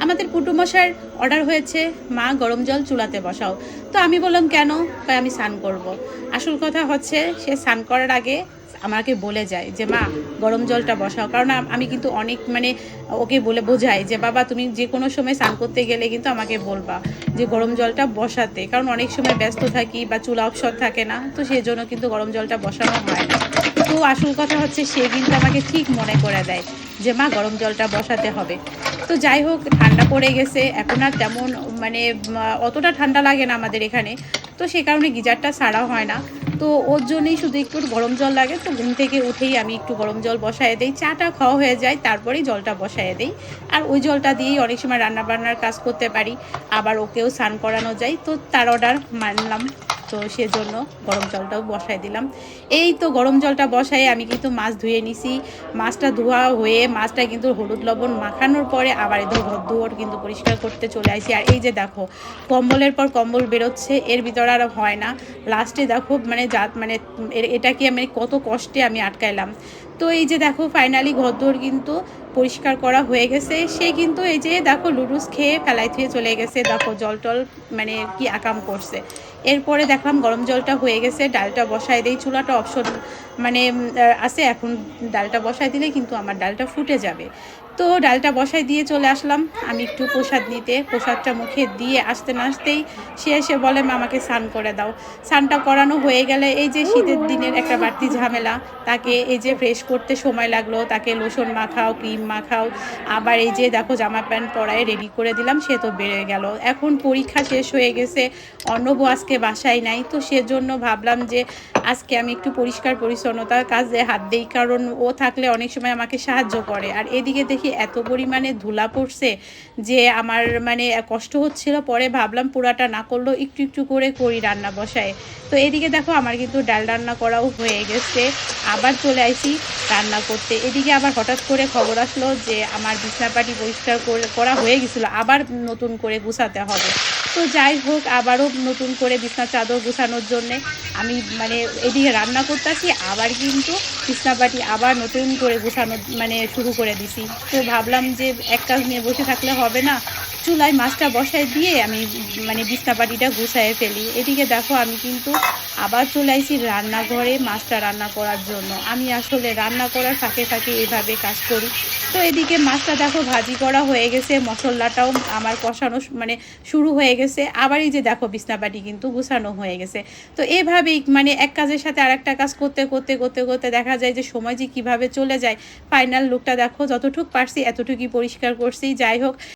আমাদের পুটুমশাইয়ের অর্ডার হয়েছে মা গরম জল চুলাতে বসাও। তো আমি বললাম কেন? কয় আমি স্নান করব। আসল কথা হচ্ছে সে স্নান করার আগে আমাকে বলে যায় যে মা গরম জলটা বসাও। কারণ আমি কিন্তু অনেক ওকে বলে বোঝাই যে বাবা তুমি যে কোনো সময় স্নান করতে গেলে কিন্তু আমাকে বলবা যে গরম জলটা বসাতে। কারণ অনেক সময় ব্যস্ত থাকি বা চুলা অপশন থাকে না। তো সেজন্য কিন্তু গরম জলটা বসানো হয় না। তো আসল কথা হচ্ছে সে কিন্তু আমাকে ঠিক মনে করে দেয় যে মা গরম জলটা বসাতে হবে। তো যাই হোক ঠান্ডা পড়ে গেছে। এখন আর তেমন মানে অতটা ঠান্ডা লাগে না আমাদের এখানে। তো সে কারণে গিজারটা ছাড়া হয় না। তো ওর জন্যই শুধু একটু গরম জল লাগে। তো ঘুম থেকে উঠেই আমি একটু গরম জল বসায়ে দেই। চাটা খাওয়া হয়ে যায় তারপরেই জলটা বসায়ে দেই। আর ওই জলটা দিয়েই অনেক সময় রান্না-বান্নার কাজ করতে পারি। আবার ওকেও স্নান করানো যায়। তো তার অর্ডার মানলাম। তো সেজন্য গরম জলটাও বসায় দিলাম। এই তো গরম জলটা বসায়ে আমি কিন্তু মাছ ধুয়ে নিছি। মাছটা ধোয়া হয়ে মাছটা কিন্তু হলুদ লবণ মাখানোর পরে আবার ঘর-দুয়ার কিন্তু পরিষ্কার করতে চলে আইছি। আর এই যে দেখো কম্বলের পর কম্বল বেরোচ্ছে এর ভিতরে আর হয় না। লাস্টে দেখো এটাকে আমি কত কষ্টে আমি আটকাইলাম। তো এই যে দেখো ফাইনালি ঘর-দুয়ার কিন্তু পরিষ্কার করা হয়ে গেছে। সে কিন্তু এই যে দেখো লুডুস খেয়ে ফেলাই থুয়ে চলে গেছে। দেখো জল-টল কি আকাম করছে। এরপরে দেখলাম গরম জলটা হয়ে গেছে। ডালটা বসায় দেই। চুলাটা অপশন আছে। এখন ডালটা বসায় দিলেই কিন্তু আমার ডালটা ফুটে যাবে। তো ডালটা বসায় দিয়ে চলে আসলাম আমি একটু প্রসাদ নিতে। প্রসাদটা মুখে দিয়ে আসতে না আসতেই সে এসে বলে মা আমাকে স্নান করে দাও। স্নানটা করানো হয়ে গেলে এই যে শীতের দিনের একটা বাড়তি ঝামেলা, তাকে এই যে ফ্রেশ করতে সময় লাগলো, তাকে লোশন মাখাও, ক্রিম মাখাও, আবার এই যে দেখো জামা প্যান্ট পরায় রেডি করে দিলাম, সে তো বেড়ে গেল। এখন পরীক্ষা শেষ হয়ে গেছে, অর্ণবও আজকে বাসায় নাই। তো সেজন্য ভাবলাম যে আজকে আমি একটু পরিষ্কার পরিচ্ছন্নতার কাজে হাত দেই, কারণ ও থাকলে অনেক সময় আমাকে সাহায্য করে। আর এদিকে দেখি এত পরিমাণে ধুলা পড়ছে যে আমার কষ্ট হচ্ছিল। পরে ভাবলাম পুরাটা না করলেও একটু একটু করে করি রান্না বসায়। তো এদিকে দেখো আমার কিন্তু ডাল রান্না করাও হয়ে গেছে। আবার চলে আইছি রান্না করতে। এদিকে আবার হঠাৎ করে খবর আসলো যে আমার বিছনাপাটি পরিষ্কার করা হয়ে গেছিলো, আবার নতুন করে গুছাতে হবে। তো যাই হোক আবারও নতুন করে বিছনার চাদর গুছানোর জন্যে আমি এদিকে রান্না করতেছি, আবার কিন্তু বিছনাপাটি আবার নতুন করে গুছানো শুরু করে দিছি। তো ভাবলাম যে এক কাজ নিয়ে বসে থাকলে হবে না, চুলায় মাছটা বসায় দিয়ে আমি বিছনাপাটিটা গুছায়ে ফেলি। এদিকে দেখো আমি কিন্তু আবার চলে আইছি রান্নাঘরে মাছটা রান্না করার জন্য। আমি আসলে রান্না করার ফাঁকে ফাঁকে এভাবে কাজ করি। তো এদিকে মাছটা দেখো ভাজি করা হয়ে গেছে, মশলাটাও আমার কষানো শুরু হয়ে গেছে। আবার এই যে দেখো বিছনাপাটি কিন্তু গুছানো হয়ে গেছে। তো এভাবেই এক কাজের সাথে আরেকটা কাজ করতে করতে করতে করতে দেখা যায় যে সময় যে কীভাবে চলে যায়। ফাইনাল লুকটা দেখো, যতটুকু পারছি এতটুকুই পরিষ্কার করছি। যাই হোক